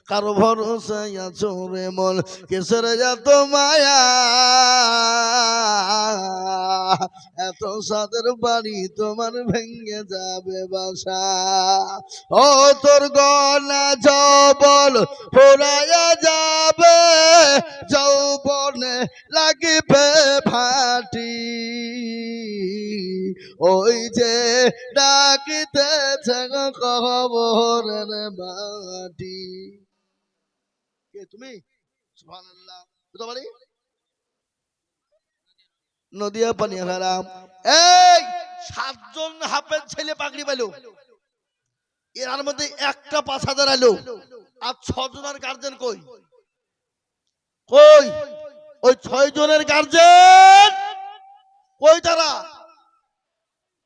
কারো ভরসায় আছো রে মন কিসের এত মায়া, এত সাদের বাড়ি তোমার ভেঙে যাবে বাসা। ও তোর গলা যৌবন ফুরাইয়া যাবে, যৌবনে লাগিবে ফাটি, ওই যে ডাকিতেছে কবরের মাটি। কে তুমি? সুবহানাল্লাহ। বুঝতে পারি নদিয়া পানিয়াখারাম। এই 7 জন হাফেজ ছেলে পাগড়ি পেল, এর মধ্যে একটা 5,000 এলো, আর 6 জনের গার্জেন কই? কই ওই 6 জনের গার্জেন কই? তারা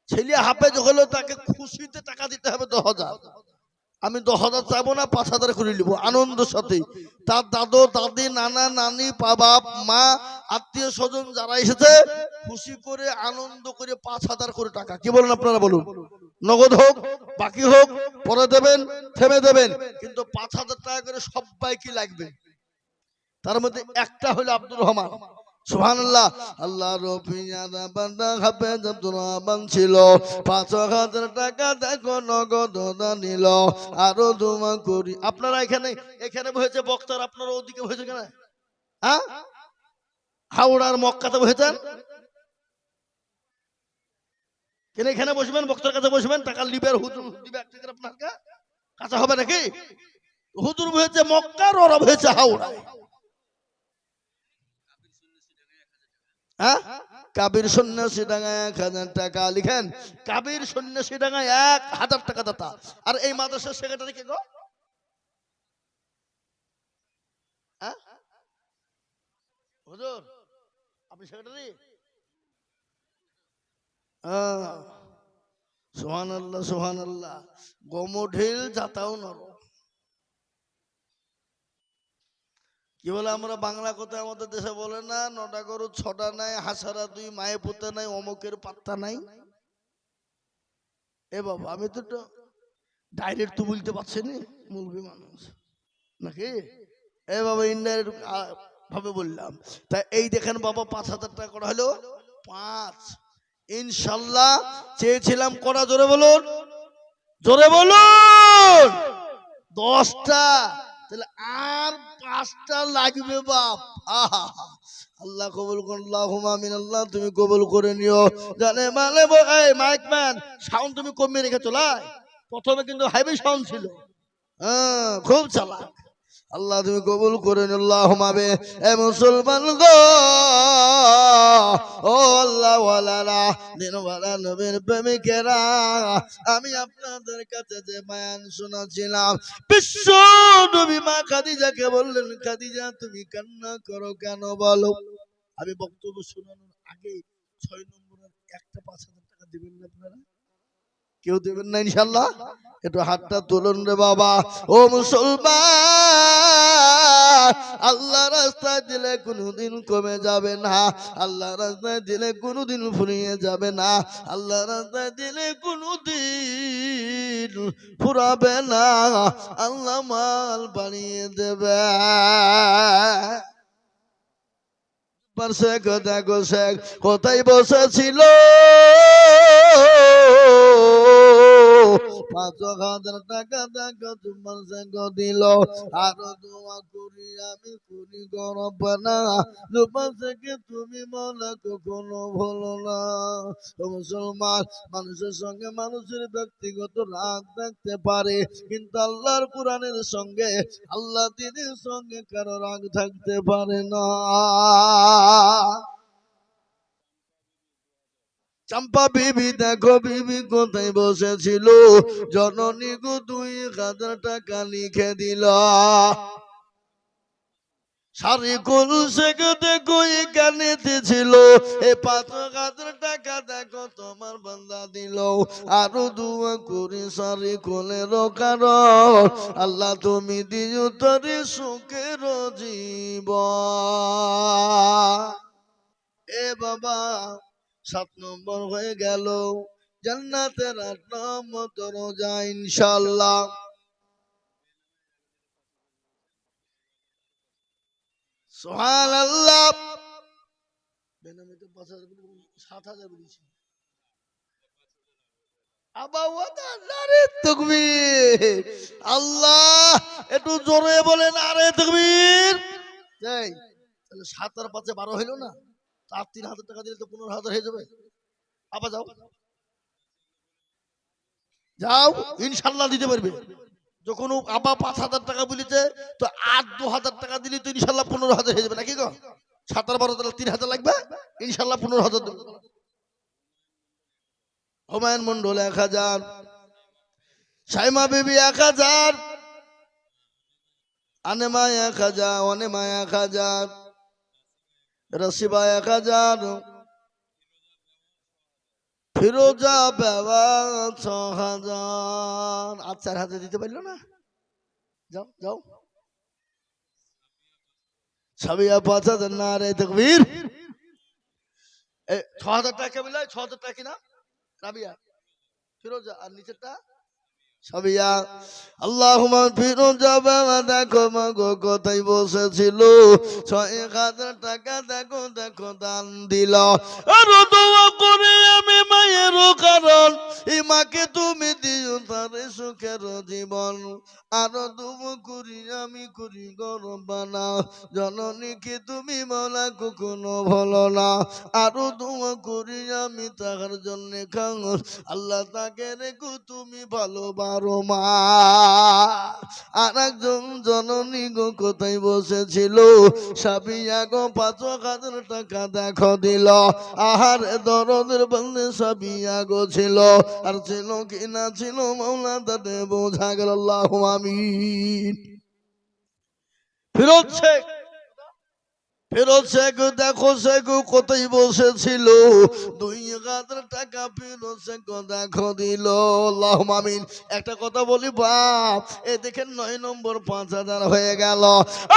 ছেলে হাফেজ হলো, তাকে খুশিতে টাকা দিতে হবে 10,000। আমি 10,000 চাইবো না, 5,000 করে নিব আনন্দের সাথে। তার দাদু দাদি নানা নানি বাপ মা আত্মীয় স্বজন যারা এসেছে খুশি করে আনন্দ করে 5,000 করে টাকা। কি বলেন আপনারা? বলুন। নগদ হোক বাকি হোক পরে দেবেন, থেমে দেবেন, কিন্তু 5,000 টাকা করে সবাইকে লাগবে। তার মধ্যে একটা হলো আব্দুর রহমান। সুবহানাল্লাহ। আল্লাহ রফিয়ানা বান্দা হাফেজ আব্দুর রহমান ছিল, 5,000 টাকা দেখো নগদ নিল। আরো দোয়া করি। আপনারা এখানে বসেছে বক্তার, আপনারা ওদিকে বসেছে কেন? হ্যাঁ, হাওড়ার মক্কাতে বসেছেন কেন? এখানে বসবেন, বক্তার কাছে বসবেন, টাকা লিবের হুজুর দিবে 1 টাকা আপনার কাছে হবে নাকি? হুজুর বসেছে মক্কার, ওরা বসেছে হাওড়ায়। কাবির সন্ন্যাসী ডাঙ্গায় 1,000 টাকা লিখেন। কাবির সন্ন্যাসী ডাঙ্গায় 1,000 টাকা দাতা। আর এই মাদ্রাসার সেক্রেটারি কে গো? হুজুর আপনি সেক্রেটারি? সুবহানাল্লাহ সুবহানাল্লাহ। গোমঢিল যাতাও নর। কি বলে আমরা বাংলা কথায় আমাদের দেশে বলে না, 9টা গরু 6টা নাই, হাসারা 2 মায়ে পুতে নাই, অমুকের পাত্তা নাই। এ বাবা, আমি তো ডাইরেক্ট তো বলতে পারছি না, মুলবি মানুষ নাকি? এ বাবা ইনডাইরেক্ট ভাবে বললাম। তাই এই দেখেন বাবা, 5,000 টাকা করা হলো 5। ইনশাল্লাহ চেয়েছিলাম করা, জোরে বলুন, জোরে বলুন, 10টা। তাহলে আর 5টা লাগবে বাপ। আহা, আল্লাহ কবুল করুন, আল্লাহুম্মা আমিন। আল্লাহ তুমি কবুল করে নিও। জানে মানে এই মাইক ম্যান, সাউন্ড তুমি কমিয়ে রেখেছো। প্রথমে কিন্তু হাইভি সাউন্ড ছিল, খুব চালাক। আল্লাহ তুমি কবুল করে নিও। আল্লাহুম্মা আমিন। এ মুসলমান গো, ও আল্লাহ ওয়ালারা, দিনওয়ালা নবীর প্রেমিকেরা, আমি আপনাদের কাছে যে বয়ান শোনাছিলাম, বিশ্ব নবী মা খাদিজাকে বললেন, খাদিজা তুমি কান্না করো কেন বলো? আমি বক্তব্য শোনানোর আগে 6 নম্বরের একটা 5,000 টাকা দিবেন না আপনারা? কেউ দেবেন না ইনশাল্লাহ? একটু হাতটা তুলুন রে বাবা। ও মুসলমান, আল্লাহ রাস্তায় দিলে কোনোদিন কমে যাবে না, আল্লাহ রাস্তায় দিলে কোনোদিন ফুরিয়ে যাবে না, আল্লাহ রাস্তায় দিলে কোনোদিন ফুরাবে না, আল্লাহ মাল বানিয়ে দেবে। দেখো শেখ কোথায় বসেছিল, 5,000 টাকা দেখো তোমার শেখ দিল। আরো দোয়া করি আমি করি গরব না, তোমার থেকে তুমি মনে কখনো ভুলো না। মুসলমান, মানুষের সঙ্গে মানুষের ব্যক্তিগত রাগ থাকতে পারে, কিন্তু আল্লাহর কোরআনের সঙ্গে, আল্লাহ দ্বীনের সঙ্গে কারো রাগ থাকতে পারে না। চম্পা বিবি দেখো বিবি কোথায় বসেছিল, জননী গো 2,000 টাকা লিখে দিল। সারি কুল শেখে দেখো এখানেতে ছিল, এ 5,000 টাকা দেখো তোমার বান্দা দিল। আরো দোয়া করি সারি কুলের কারণ, আল্লাহ তুমি দিও তোরে সুখের জীবন। এ বাবা 7 নম্বর হয়ে গেল, জান্নাতের 8 নম্বর দরজা ইনশাআল্লাহ। সুবহানাল্লাহ। বেনামিতে ৫,০০০ বলি, ৭,০০০ বলেছি। আল্লাহ, একটু জোরে বলেন আরে তাকবীর। তাহলে ৭ আর ৫-এ ১২ হইল না? তার ৩,০০০ টাকা দিলে তো ১৫,০০০ হয়ে যাবে। আবার যাও যাও, ইনশাল্লাহ দিতে পারবে। যখন আবার ৫,০০০ টাকা বলিতে তো আর ২,০০০ টাকা দিলে তো ইনশাল্লাহ ১৫,০০০ হয়ে যাবে নাকি গো? ৭ আর ১২ তাহলে ৩,০০০ লাগবে, ইনশাল্লাহ ১৫,০০০ দেবে। হুমায়ুন মন্ডল ১,০০০, সাইমা বিবি ১,০০০, আনেমা ১,০০০, অনেমা ১,০০০, রসিবা ১,০০০, ফিরোজা বাবা ৬,০০০। আর ৪,০০০ দিতে পারলো না? যাও যাও। সাবিয়া ৫,০০০। না রে তাকবীর। ৬,০০০ টাকা বলে ৬,০০০ টাকা কিনা রাবিয়া, ফিরোজা, আর নিচেরটা সাবিয়া। আল্লাহুম্মা ফিরোজা বাবা দেখো মাগো কোথায় বসেছিল, ৬,০০০ টাকা দেখো দেখো দান দিল। আর দোয়া করে আমি মায়ের কারণ, এই মাকে তুমি দিও তার সুখের জীবন। আর দোয়া করি আমি করি গর্বানা, জননীকে তুমি মাওলা কখনো ভুলো না। আরো দোয়া করি আমি তার জন্য খাও, আল্লাহ তাকে রেখো তুমি ভালো বারো মা। আর একজন জননী গো কোথায় বসেছিল, সাবিয়া গো ৫,০০০ টাকা দেখো দিল। আহার দরদের বলতে সাবিয়া গো ছিল, আর ছিল কি না ছিল মাওলা তাতে বোঝা গেল। আল্লাহু আমিন। ফিরোজ শেখ, ফিরোজ শেখ দেখো শেখ কোথায় বসেছিল, ২,০০০ টাকা ফিরোজ শেখ দেখো দিল। আল্লাহুম্মা আমিন। একটা কথা বলি বাপ, এ দেখেন ৯ নম্বর ৫,০০০ হয়ে গেল।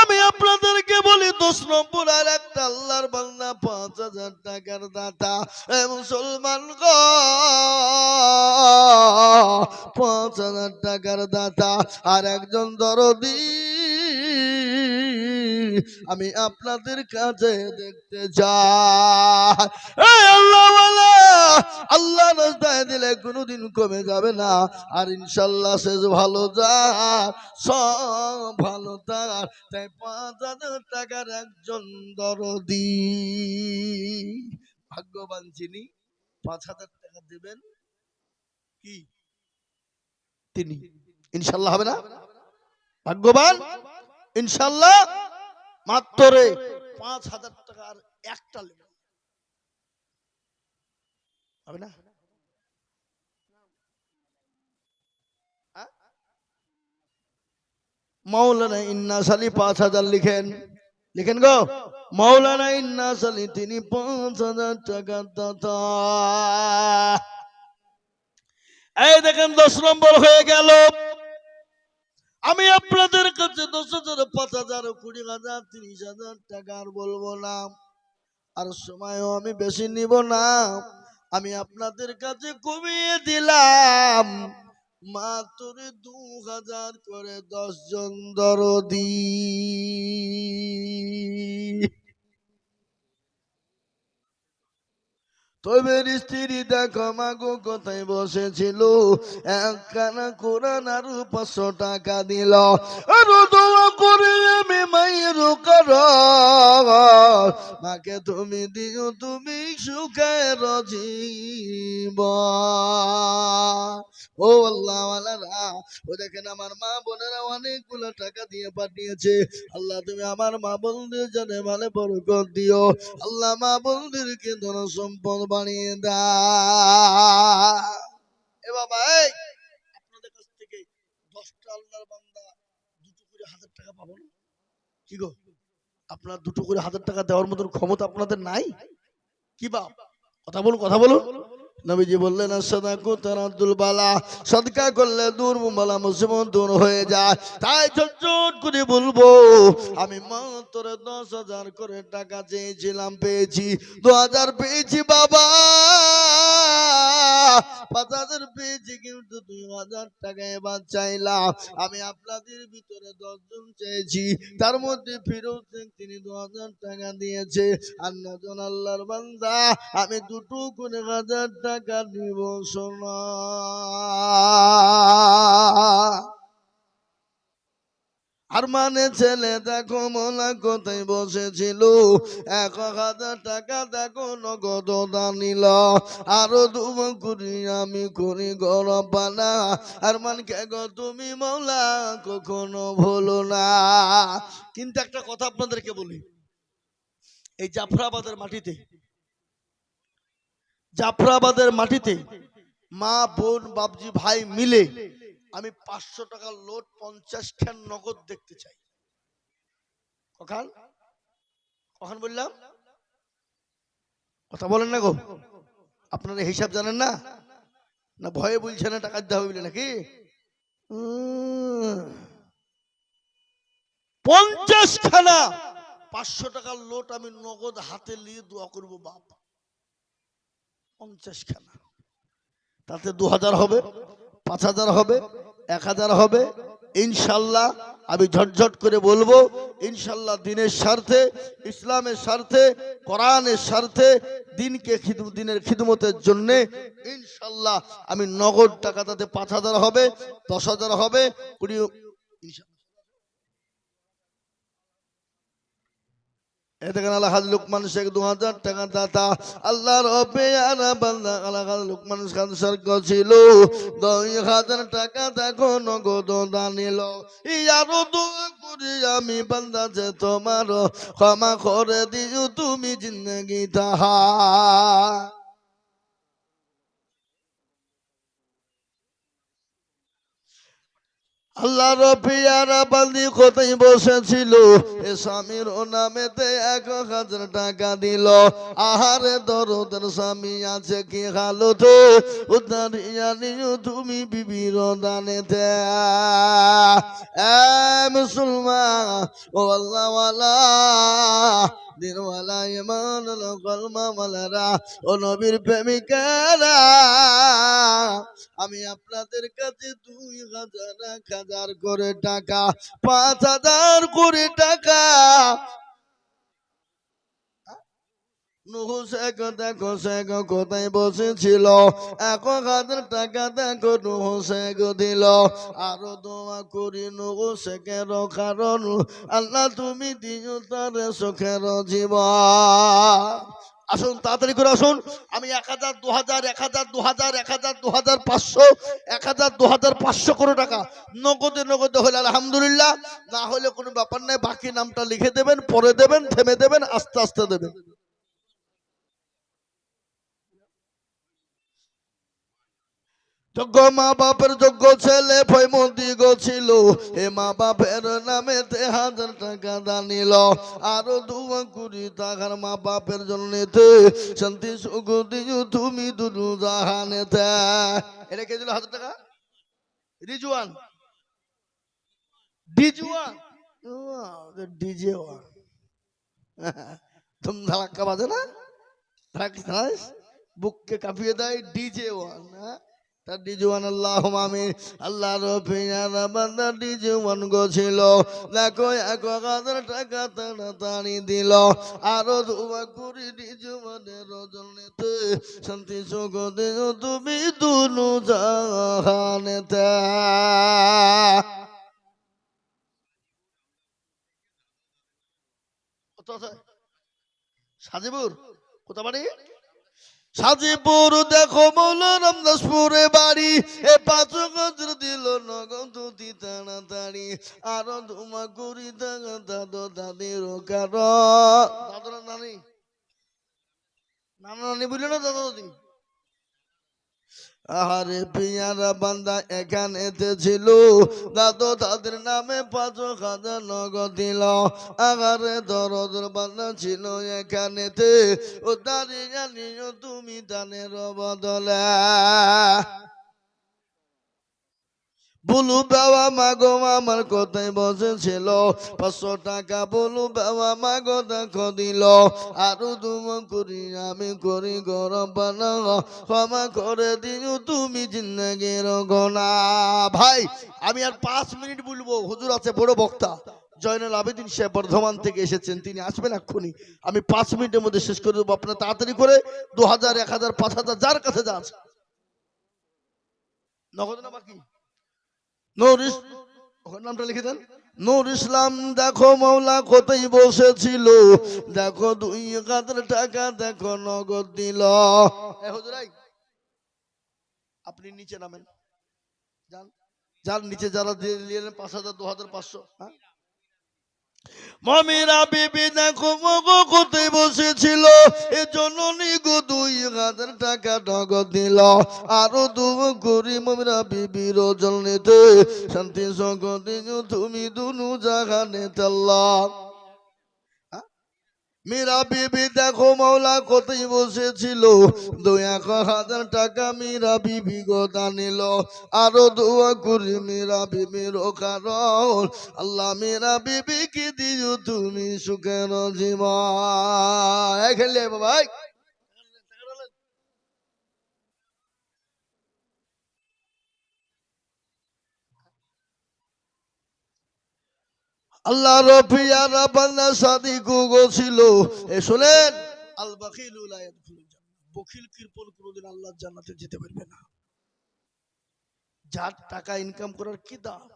আমি আপনাদেরকে বলি ১০ নম্বর আর একটা আল্লাহর বান্দা ৫,০০০ টাকার দাতা। এ মুসলমান গো, ৫,০০০ টাকার দাতা আর একজন দরদি আমি আপনাদের কাছে দেখতে চাই। আল্লাহ রাস্তায় দিলে কোনোদিন কমে যাবে না, আর ইনশাল্লাহ শেষ ভালো যা সব ভালো তার। তাই ৫,০০০ টাকার একজন দরদি, ভাগ্যবান যিনি ৫,০০০ টাকা দেবেন কি তিনি, ইনশাল্লাহ হবে না? ভাগ্যবান ইনশাল্লাহ। মাত্র ৫,০০০ টাকার একটা লেবেন হবে না? মাওলানা ইন্নাস আলী ৫,০০০ লিখেন, লিখেন গো। মাওলানা ইন্নাস আলী তিনি ৫,০০০ টাকার দাতা। এই দেখেন ১০ নম্বর হয়ে গেল। আমি আপনাদের কাছে ১০,০০০, ৫,০০০, ২০,০০০, ৩০,০০০ টাকা আর বলবো না, আর সময়ও আমি বেশি নিব না। আমি আপনাদের কাছে কমিয়ে দিলাম মাত্র ২,০০০ করে ১০ জন দরদি। তবে স্ত্রী দেখো মাগো কোথায় বসেছিল, একখানা কোরআন আর ৫০০ টাকা দিল। আর দোয়া করে আমি মায়ের কারণ, মাকে তুমি দিও তুমি সুখের জীবন। ও আল্লাহ ওয়ালারা, ও দেখেন আমার মা বোনেরা অনেকগুলো টাকা দিয়ে পাঠিয়েছে। আল্লাহ তুমি আমার মা বোনদের জানে মানে বরকত দিও। আল্লাহ মা বোনদেরকে ধন সম্পদ বানিয়ে দাও। এ বাবা, এই আপনাদের কাছ থেকে ১০টা আল্লাহর বান্দা ২টো করে ১,০০০ টাকা পাবো না কি গো? আপনার ২টো করে ১,০০০ টাকা দেওয়ার মতন ক্ষমতা আপনাদের নাই কি বাপ? কথা বলুন, কথা বলুন। নবীজি বললেন সাদাকু তারাদুল বালা, সাদকা করলে দূর বালা মুসিবত দূর হয়ে যায়। তাই ঝটঝট করে বলবো, আমি মাত্র ১০,০০০ করে টাকা চেয়েছিলাম, পেয়েছি ২,০০০ পেয়েছি বাবা। ৫,০০০ পেয়েছি কিন্তু ২,০০০ টাকা এবার চাইলাম। আমি আপনাদের ভিতরে ১০ জন চেয়েছি, তার মধ্যে ফিরোজ শেখ তিনি ২,০০০ টাকা দিয়েছে। আর ৯ জন আল্লাহর বান্দা, আমি দুটো করে ১,০০০ টাকা দিব। শোনা আর মানে ছেলে দেখো মোলা কোথায় বসেছিল, ১,০০০ টাকা দেখো নগদ দানিল। আরো দুমো করি আমি করি গরম পানা, আর মান কে গো তুমি মৌলা কখনো ভুলো না। কিন্তু একটা কথা আপনাদেরকে বলি, এই জাফরাবাদের মাটিতে মা বোন বাপজি ভাই মিলে আমি ৫০০ টাকার লোট ৫০ খান নগদ দেখতে চাই। কখন বললাম? কথা বলেন না গো, আপনারা হিসাব জানেন না? না ভয়ে বলছে না টাকা দিতে হবে বলে নাকি? ৫০ খানা ৫০০ টাকার লোট আমি নগদ হাতে নিয়ে দোয়া করবো বাপ। ৫০ খানা, তাতে ২,০০০ হবে, ৫,০০০ হবে, ১,০০০ হবে ইনশাল্লাহ। আমি ঝটঝট করে বলবো ইনশাল্লাহ, দিনের স্বার্থে, ইসলামের স্বার্থে, কোরআনের স্বার্থে, দিনের খিদমতের জন্য ইনশাল্লাহ আমি নগদ টাকা, তাতে ৫,০০০ হবে, ১০,০০০ হবে, ২০। লুকমান শেখ ২,০০০ টাকা দাতা। আল্লাহর লুকমান ছিল ২,০০০ টাকা দেখো নগদ দানিল। ইয়ারো দোয়া করি আমি বান্দা যে তোমার ক্ষমা করে দিও তুমি জিন্দগি তাহা। আল্লাহর পিয়ারা বান্দি কোথায় বসেছিল, এ স্বামীর নামেতে ১,০০০ টাকা দিল। আহারে দরদের স্বামী আছে কি হালতে, উদ্ধারিয়া নিও তুমি বিবির দানেতে। মুসলমান ও আল্লাহওয়ালা দিনওয়ালা ইমান কলমাওয়ালারা ও নবীর প্রেমিকারা, আমি আপনাদের কাছে ২,০০০ ১,০০০ করে টাকা, ৫,০০০ করে টাকা। দেখো শেখ কোথায় বসেছিল, ১,০০০ টাকা দেখো নুহ শেখ দিল। আরো দোয়া করি নুহ শেখের কারণ আল্লাহ তুমি দিও তার সুখের জীবন। আসুন তাড়াতাড়ি করে আসুন, আমি ১,০০০, ২,০০০, ১,০০০, ২,০০০, ১,০০০, ২,০০০, ৫০০, ১,০০০, ২,০০০, ৫০০ করে টাকা নগদে হলে আলহামদুলিল্লাহ, না হলে কোনো ব্যাপার নাই, বাকি নামটা লিখে দেবেন, পরে দেবেন, থেমে দেবেন, আস্তে আস্তে দেবেন। যোগ্য মা বাপের যোগ্য ছেলে ভয়মন্দি ছিল, এ মা বাপের নামে ১,০০০ টাকা দানিল। আরো দোয়া করি তাহার মা বাপের জন্য শান্তি সুখ দিও তুমি দুরু জাহানেতে। এটা কে দিল ১,০০০ টাকা? Rizwan, DJ one. তুম ধাক্কা বাজে না, বুককে কাঁপিয়ে দেয় ডিজে ওয়ান। তার ডিজওয়ান আল্লাহ আমিন। আল্লাহর পিয়ারা বান্দা ডিজওয়ান ছিল, দেখো ১,০০০ টাকা তাড়াতাড়ি দিল। আরো দোয়া করি ডিজওয়ানের জন্যতে শান্তি সুখ দিও তুমি দুনু জাহানেতে। সাজিপুর কোথা বাড়ি? সাজিপুর দেখো মৌলা রামদাসপুরে বাড়ি, এ ৫,০০০ দিল নগদ তাড়াতাড়ি। আরো ধুমা করি দাদু দাদির কারণ, দাদুরা নানি, নানা নানি বুঝলো না, দাদা দাদি। আহারে পিয়ারা বান্দা এখানেতে ছিল, দাদু দাদির নামে ৫,০০০ নগদ দিল। আহারে দরদের বান্দা ছিল এখানেতে, ও দাঁড়িয়ে নিও তুমি দানের বদলে। বলু বাবা মাগো আমার কোথায় বসেছিল 500 টাকা বলু বাবা মাগো দেখো দিল আরো দুম করি আমি করি গরম পানা ক্ষমা করে দিও তুমি জিন্দেগির গোনা। ভাই আমি আর 5 মিনিট বলবো, হুজুর আছে বড় বক্তা জয়নুল আবেদিন সাহেব বর্ধমান থেকে এসেছেন, তিনি আসবেন এক্ষুনি। আমি 5 মিনিটের মধ্যে শেষ করে দেবো, আপনারা তাড়াতাড়ি করে 2000 1000 5000 যার কাছে যা আছে নগদ না বাকি। নূর নামটা লিখে দেন। নূর ইসলাম দেখো মৌলা কোথায় বসেছিল, দেখো 2000 টাকা দেখো নগদ দিল। হুজুরাই আপনি নিচে নামেন, যান যার নিচে যারা দিয়ে নিলেন 5000 2500। হ্যাঁ মমিরা বিবি দেখো মগো কোথায় বসেছিল, এ জননী গো 2000 টাকা নগদ দিল আরো দুম করি মমিরা বিবির ওজন নিতে শান্তি সংগতি তুমি দুনু জাহানে আল্লাহ। মীরা বিবি দেখো মৌলা কোথায় বসেছিল, 2000 টাকা মীরা বিবি গোদা নিল আরো দোয়া করি মীরা বিবির কারণ আল্লাহ মীরা বিবি কি দিও তুমি সুখের জীবন। খেলে ভাই আল্লাহ রফিয়ারা বান্দা সাদি গুগো ছিল। এ শুনেন আল বাখিলু লা ইয়াদখুলুল জান্নাহ, বখিল কৃপণ কোনদিন আল্লাহর জান্নাতে যেতে পারবে না। যার টাকা ইনকাম করার কি দাম,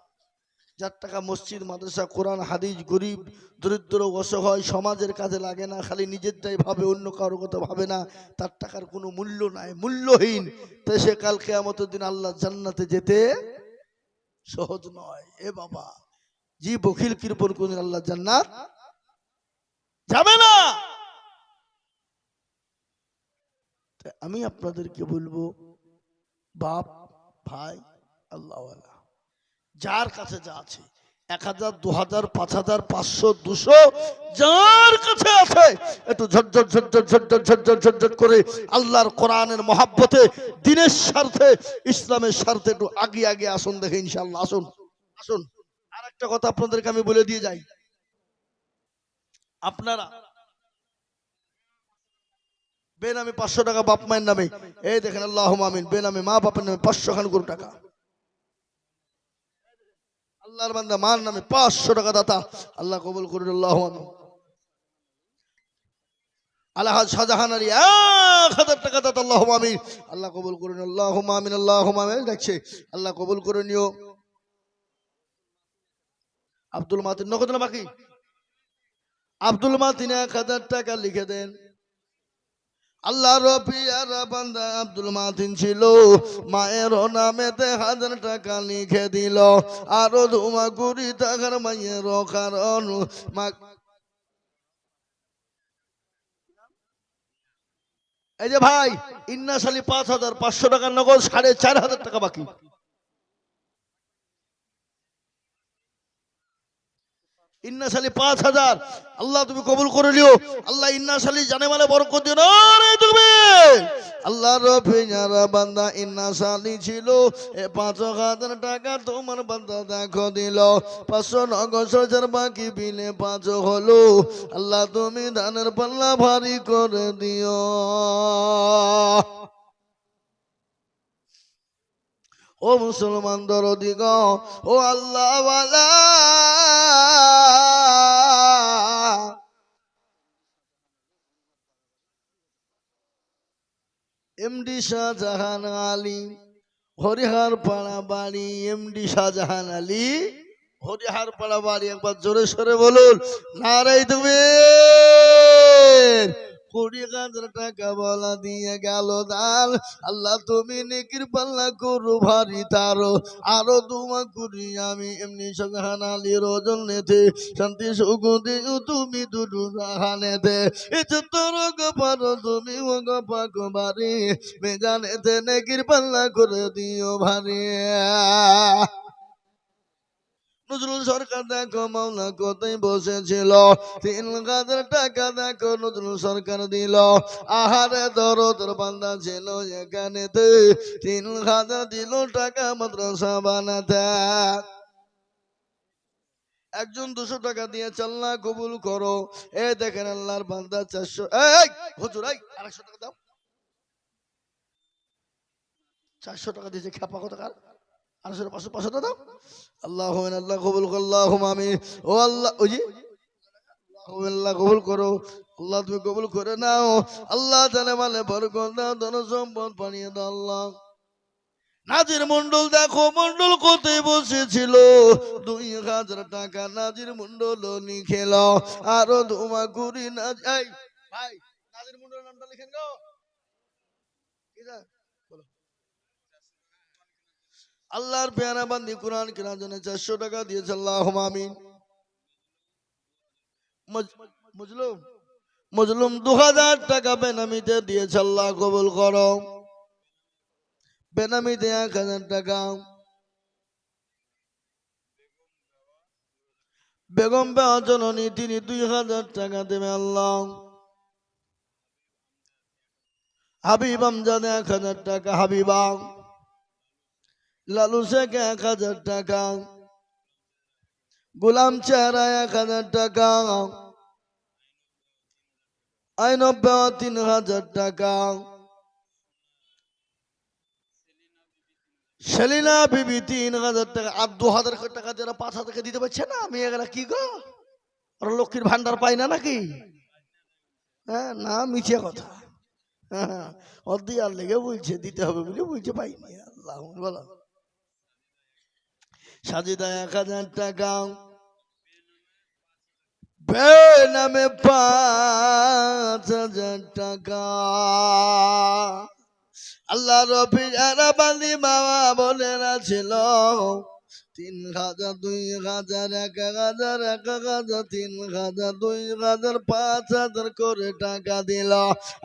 যার টাকা মসজিদ মাদ্রাসা কোরআন হাদিস গরিব দরিদ্র অসহায় সমাজের কাজে লাগে না, খালি নিজেরটাই ভাবে অন্য কারো কথা ভাবে না, তার টাকার কোনো মূল্য নাই, মূল্যহীন। তাই সে কাল কিয়ামতের দিন আল্লাহ জান্নাতে যেতে সহজ নয়। এ বাবা জি বখিল কৃপণ কোনদিন আল্লাহ জান্নাত যাবে না। আমি আপনাদেরকে বলবো বাপ ভাই আল্লাহ যার কাছে যা আছে 1000 2000 5000 500 200 যার কাছে আছে একটু ঝটঝট ঝটঝট ঝটঝট ঝটঝট ঝটঝট করে আল্লাহর কোরআনের মহব্বতে দ্বীনের স্বার্থে ইসলামের স্বার্থে একটু আগে আগে আসুন, দেখে ইনশাআল্লাহ আসুন আসুন। আর একটা কথা আপনাদেরকে আমি বলে দিয়ে যাই, আপনারা বেনামে 500 টাকা বাপ মায়ের নামে, এই দেখেন আল্লাহুম্মা আমিন, বেনামে মা বাপের নামে 500 খান করে টাকা, আল্লাহর বান্দা মার নামে 500 টাকা দাতা, আল্লাহ কবুল করুন আল্লাহুম্মা আমিন। আলহাজ শাহজাহান আলী 1000 টাকা দাতা, আল্লাহুম্মা আমিন, আল্লাহ কবুল করুন আল্লাহুম্মা আমিন আল্লাহুম্মা আমিন। দেখছে আল্লাহ কবুল করে নিও। আব্দুল মাতিন নগদ না বাকি, আব্দুল মাতিন 1000 টাকা লিখে দেন। আল্লাহ রফিয়ার বান্দা আব্দুল মাতিন ছিল, মায়ের নামেতে 1000 টাকা লিখে দিল আরো ধুমা কুড়ি টাকার মায়ের কারণ মা। এই যে ভাই ইন্নাস আলী 5000 500 টাকার নগদ 4500 টাকা বাকি। ইন্নাস আলী 5000, আল্লাহ তুমি কবুল করে নিও। আল্লাহ ইন্নাস আলী জানে মালে বরকত দিও না রে তুমি। আল্লাহ রফিয়ার বান্দা ইন্নাস আলী ছিল, এ 5000 টাকা তোমার বান্দা দেখো দিল 500 নগদ সরজার বাকি বিলে 5 হলো। আল্লাহ তুমি দানের পাল্লা ভারী করে দিও। ও মুসলমান দরদি গো, ও আল্লাহ ওয়ালা এমডি শাহজাহান আলী হরিহার পাড়া বাড়ি, এমডি শাহজাহান আলী হরিহার পাড়া বাড়ি, একবার জোরে সরে বলুন নারাই তুমি। 20,000 টাকা বলা দিয়ে গেল দান, আল্লাহ তুমি নেকির পাল্লা করো ভারী তারো আরো দুমা করি আমি এমনি শাহজাহান আলীর ওজন নিতে শান্তি সুখ দিও তুমি দুটো জাহানেতে তোর পারো তুমি ও পাক বাড়ি বেজানেতে নেকির পাল্লা করে দিও ভারী। নজরুল সরকার দেখো মাওলা কোথায় বসেছিল, 3,000 টাকা দেখো নজরুল সরকার দিল। আহারে দরদের বান্দা ছিল এখানেতে, 3,000 দিল টাকা মাদ্রাসা বানাতে। একজন 200 টাকা দিয়ে আল্লাহ কবুল করো। এই দেখেন আল্লাহর বান্দা 400, এই হুজুর এই 200 টাকা দাও। 400 টাকা দিয়েছে খেপা কত টাকা, 200 500 500 দাও। আল্লাহ আল্লাহ কবুল করো, আল্লাহুম্মা আমিন। ও আল্লাহ, ওই যে আল্লাহ কবুল করো, আল্লাহ তুমি কবুল করে নাও। আল্লাহ জানে মালে বরকত দাও, ধন সম্পদ বানিয়ে দাও আল্লাহ। নাজির মন্ডল দেখো, মন্ডল কোথায় বসেছিল, 2,000 টাকা নাজির মন্ডল লিখেল। আরো ধুমা ঘুরি এই ভাই, নাজির মন্ডল নামটা লিখেন গো। আল্লাহর পেয়ারা বান্দি কোরআন কেনার জন্য 400 টাকা দিয়েছে, আল্লাহুম্মা আমিন। মজলুম মজলুম 2,000 টাকা বেনামিতে দিয়েছে, আল্লাহ কবুল করো। বেনামিতে 1,000 টাকা। বেগম বেওয়া জননী তিনি 2,000 টাকা দেবে আল্লাহ। হাবিব আমজাদ 1,000 টাকা, হাবিবা। লালু শেখ 1,000 টাকা, গোলাম চেহারা 1,000 টাকা, আইনব বেওয়া 3,000 টাকা, সেলিনা বিবি 3,000 টাকা। আর 2,000 টাকা যারা 5,000 টাকা দিতে পারছে না, আমি এগুলা কি গো, ওরা লক্ষ্মীর ভান্ডার পাই না নাকি? হ্যাঁ না, মিছে কথা। হ্যাঁ, ওর দিয়ার লেগে বলছে, দিতে হবে বলে বলছে, পাইনি। আল্লাহ বলো। সাজিদা 1,000 টাকা, বেনামে 5,000 টাকা। আল্লাহ রবি যারা বান্দি বাবা বোনেরা ছিল, 3,000 2,000 1,000 1,000 3,000 2,000 5,000 করে টাকা দিল।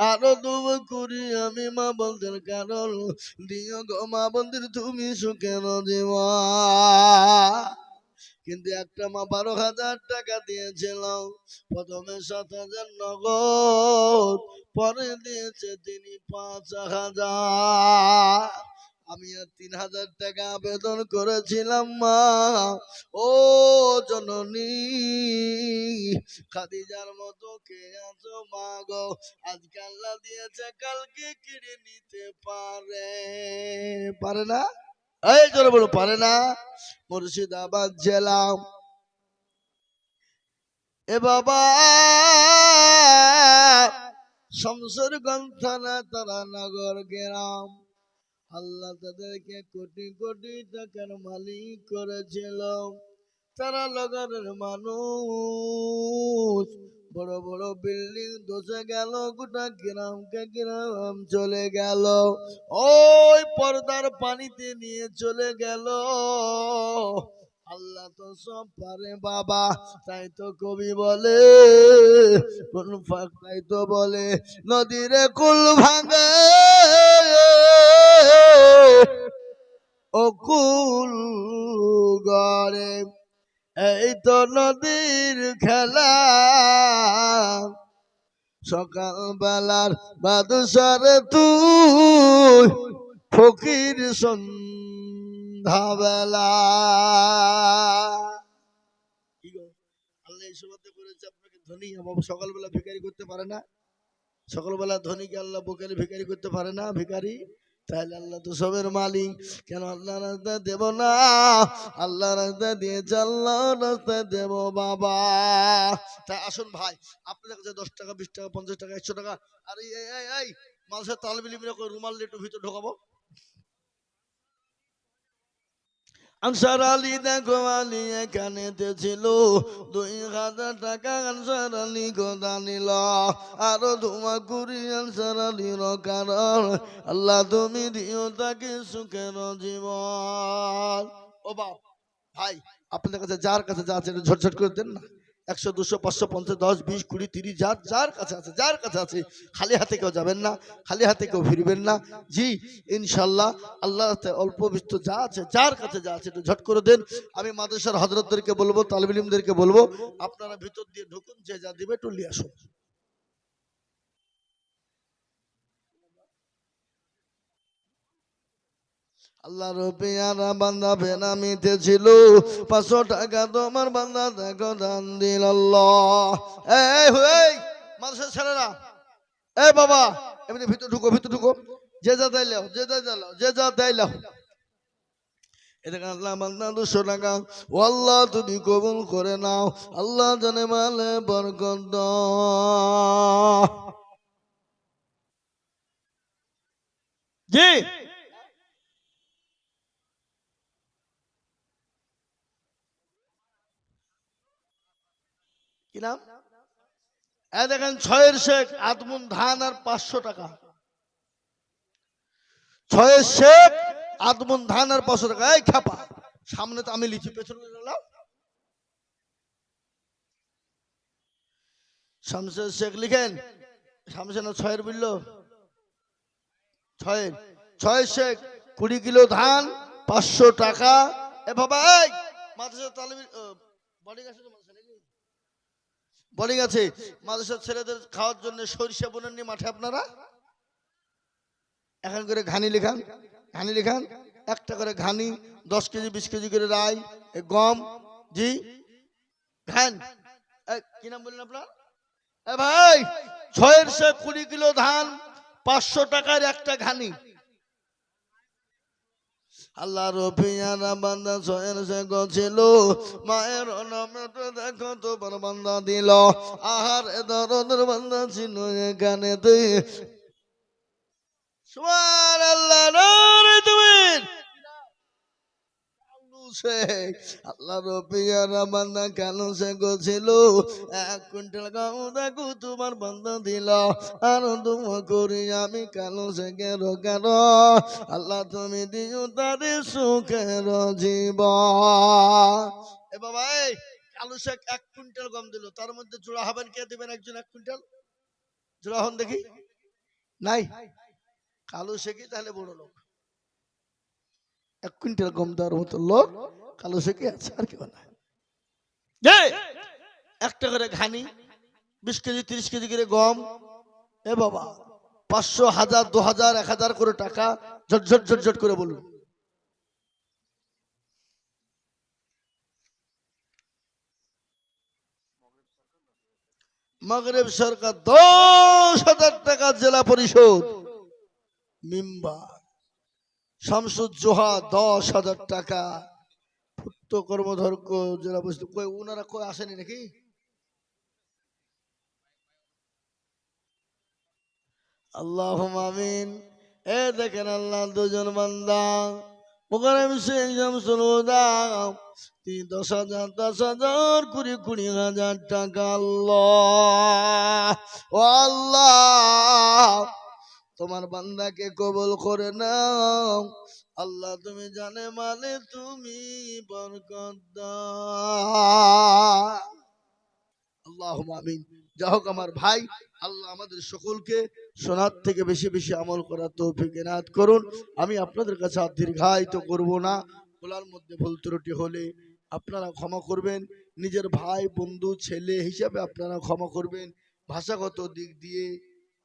আরো তুমি করি আমি মা বন্ধের কারণ দিও গো মা বন্ধের তুমি সুখের জীবন। কিন্তু একটা মা 12,000 টাকা দিয়েছিল, প্রথমে 7,000 নগদ, পরে দিয়েছে তিনি 5,000। আমি আর 3,000 টাকা আবেদন করেছিলাম মা, ও জননী খাদিজার মতো কে আছো মা গো, আজকে আল্লাহ দিয়েছে কালকে কিনে নিতে পারে না? এই জোরে বলো, পারে না? মুর্শিদাবাদ জেলা, এ বাবা শমশেরগঞ্জ থানা তারানগর গ্রাম। আল্লাহ তাদেরকে কোটি কোটি টাকার মালিক করেছিল। তারা নগরের মানুষ, বড় বড় বিল্ডিং ধসে গেল, গোটা গ্রামকে গ্রাম চলে গেল, ওই পর্দার পানিতে নিয়ে চলে গেল। আল্লাহ তো সব পারে বাবা, তাই তো কবি বলে, তাই তো বলে নদীরে কুল ভাঙে ও কুল গড়ে, এই তো নদীর খেলা। সকাল বেলার বাদশারে তুই ফকির সন্ধ্যা বেলা। আল্লাহ এই সময় করেছে আপনাকে ধনী, সকালবেলা ভিখারি করতে পারে না? সকালবেলা ধনীকে আল্লাহ বোকারি ভিখারি করতে পারে না? ভিখারি তাহলে আল্লাহ তো সবের মালিক, কেন আল্লাহ রাস্তায় দেব না? আল্লাহ রাস্তায় দিয়েছে, আল্লাহ রাস্তায় দেব বাবা। তাই আসুন ভাই, আপনাদের কাছে 10 টাকা 20 টাকা 50 টাকা 100 টাকা, আর এই মানুষের তালবিলি মিলে রুমাল একটু ভিতরে ঢোকাবো। আনসার আলী দেখো আলী এখানেতে ছিল, 2,000 টাকা আনসার আলী গোদা নিল। আরো ধুমা করি আনসার আলীর কারণ আল্লাহ তুমি দিও তাকে সুখের জীবন। ও বাপ ভাই, আপনাদের কাছে যার কাছে যা আছে ঝটঝট করে দেন না, 100 200 500 50 10 20 20 30 যার কাছে আছে, যার কাছে আছে, খালি হাতে কেউ যাবেন না, খালি হাতে কেউ ফিরবেন না। জি ইনশাআল্লাহ আল্লাহর হাতে অল্প বিস্তর যা আছে, যার কাছে যা আছে একটু ঝট করে দেন। আমি মাদ্রাসার হযরতদেরকে বলবো, তালিব ইলমদেরকে বলবো, আপনারা ভিতর দিয়ে ঢুকুন, যে যা দিবে একটু নিয়ে আসুন। আল্লাহর পেয়ারা বান্দা বেনামিতে ছিল, 500 টাকা তোমার বান্দা দেখো দান দিল আল্লাহ। এই মাদ্রাসার ছেলেরা, এই বাবা, এমনি ভিতর ঢুকো, ভিতর ঢুকো, যে যা দাইলাও, যে যা দাইলাও, যে যা দাইলাও। এটা আল্লাহ বান্দা 200 টাকা, ও আল্লাহ তুমি কবুল করে নাও, আল্লাহ জানে মালে বরকত দাও। জি কি নাম? দেখেন, 6 শেখ আদমুন ধান আর 500 টাকা। 6 শেখ আদমুন ধান আর 500 টাকা। এই খাপা, সামনে তো আমি লিখি, পেছনে লাও। শামসের শেখ লিখেন, শামসের না 6 বললো, 6 শেখ 20 কিলো ধান 500 টাকা। এ বাবা, এই মাদ্রাসা তালিম বোর্ডিং আছে তো, বোর্ডিং আছে, মাদ্রাসার ছেলেদের খাওয়ার জন্য সরিষা বোনেননি মাঠে আপনারা? এখন করে ঘানি লেখান, ঘানি লেখান, একটা করে ঘানি, 10 কেজি 20 কেজি করে রাই, গম। জি ঘান, কি নাম বললেন আপনার? এ ভাই, 6 শেখ 20 কিলো ধান 500 টাকার একটা ঘানি। আল্লাহ রফিয়ানা বান্দা 6 শেখ ছিল, মায়ের নামে তো দেখো তোমার বান্দা দিল। আহার দরদের বান্দা ছিল এখানে তুই। সুবহানাল্লাহ, নারে তাকবীর। আল্লাহ রফিয়ানা বান্দা কালো শেখ ছিল, 1 কুইন্টাল গম দেখো তোমার বান্দা দিল। আর দোয়া করি আমি কালো শেখের কেন, আল্লাহ তুমি দিও তাদের সুখের জীবন। এ বাবা, এই কালো শেখ 1 কুইন্টাল গম দিল, তার মধ্যে জোড়া হবেন কে? দিবেন একজন 1 কুইন্টাল জোড়া হন দেখি। নাই, কালো শেখই তাহলে বড় লোক। 1 কুইন্টাল গম দেওয়ার মতো লোক কালো শেখে আছে, আর কেউ না। একটা করে ঘানি, 20 কেজি 30 কেজি করে গম। এ বাবা, 500 1000 2000 1000 করে টাকা, ঝটঝট ঝটঝট করে বলুন। মাগরিব সরকার 10,000 টাকা, জেলা পরিষদ মেম্বার শামসুজ্জোহা 10,000 টাকা, পূর্ত কর্মধর্ক জেলা পরিষদ। কই ওনারা কই আসেনি নাকি? আল্লাহুম্মা আমিন। এ দেখেন আল্লাহ, 2 জন বান্দা মুকাররম শেখ শামসুল হুদা 10,000 10,000 20,000 টাকা। আল্লাহ, ও আল্লাহ তোমার বান্দাকে কবুল করে নাও, আল্লাহ তুমি জানে মানে তুমি বরকত দাও। আল্লাহুম্মা আমিন। যা হোক আমার ভাই, আল্লাহ আমাদের সকলকে শোনার থেকে বেশি বেশি আমল করার তৌফিক এনায়েত করুন। আমি আপনাদের কাছে আর দীর্ঘায়িত করব না, বলার মধ্যে ভুল ত্রুটি হলে আপনারা ক্ষমা করবেন। নিজের ভাই বন্ধু ছেলে হিসাবে আপনারা ক্ষমা করবেন। ভাষাগত দিক দিয়ে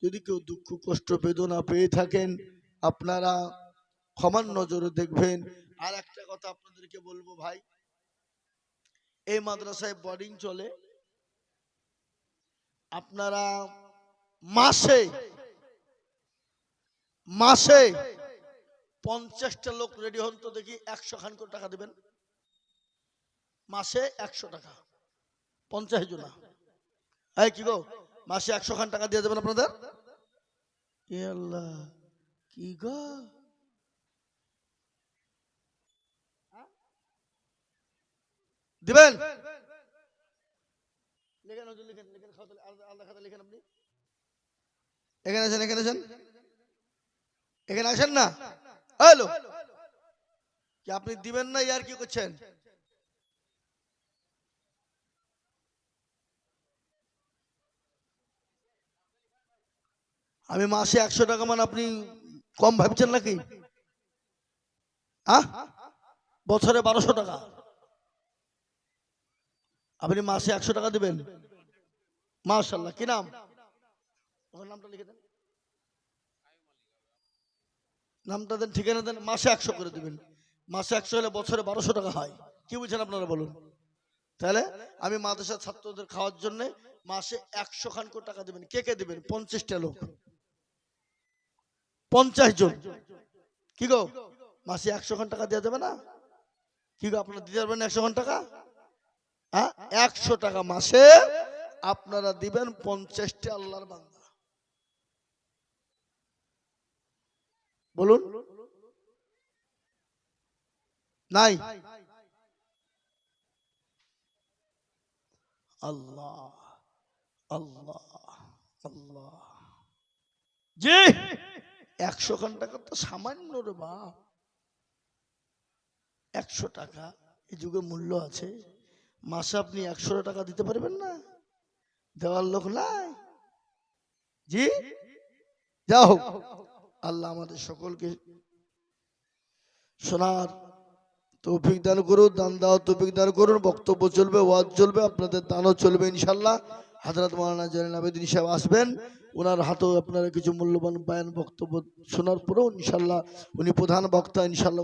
যদি কেউ দুঃখ কষ্ট বেদনা পেয়ে থাকেন, আপনারা ক্ষমার নজরে দেখবেন। আর একটা কথা আপনাদেরকে বলবো ভাই, এই মাদ্রাসায় বোর্ডিং চলে, আপনারা মাসে মাসে 50টা লোক রেডি হন তো দেখি, 100 খান করে টাকা দিবেন। মাসে 100 টাকা, 50 জন। এই কি গো, মাসে 100 খান টাকা দিয়ে দেবেন আপনাদের? এ আল্লাহ, কি গো দিবেন? লিখেন হুজুর, লিখেন, লিখেন, আলাদা খাতা লিখেন। আপনি এখানে আসেন, এখানে আসেন, এখানে আসেন না। হ্যালো, কি আপনি দিবেন না? ইয়ার কি করছেন? আমি মাসে 100 টাকা মানে আপনি কম ভাবছেন নাকি? বছরে 1200 টাকা, আপনি মাসে 100 টাকা দিবেন। মাশাআল্লাহ। কি নাম? ওর নামটা লিখে দেন, নামটা দেন, ঠিকানা দেন। মাসে 100 করে দিবেন। মাসে 100 হলে বছরে 1200 টাকা হয়। কি বুঝছেন আপনারা বলুন? তাহলে আমি মাদ্রাসার ছাত্রদের খাওয়ার জন্য মাসে 100 খান করে টাকা দিবেন। কে কে দিবেন? 50টা লোক, 50 জন। কি গো, মাসে 100 খান টাকা দেওয়া যাবে না? কি গো, আপনারা দিতে পারবেন 100 খান টাকা? 100 টাকা মাসে আপনারা দিবেন 50টা আল্লাহর বান্দা। বলুন নাই? আল্লাহ আল্লাহ আল্লাহ। জি, 100 খান টাকা তো সামান্য রে বাপ। 100 টাকা এই যুগে মূল্য আছে। মাসে আপনি 100 টাকা দিতে পারবেন না? দেওয়ার লোক নাই। জি, যাও, আল্লাহ আমাদের সকলকে শোনার তৌফিক দান করুন, দান দেওয়ার তৌফিক দান করুন। বক্তব্য চলবে, ওয়াজ চলবে, আপনাদের দানও চলবে ইনশাল্লাহ। হযরত মাওলানা জয়নুল আবেদিন সাহেব আসবেন, ওনার হাতেও আপনারা কিছু মূল্যবান বয়ান বক্তব্য শোনার পরেও ইনশাল্লাহ উনি প্রধান বক্তা ইনশাল্লাহ।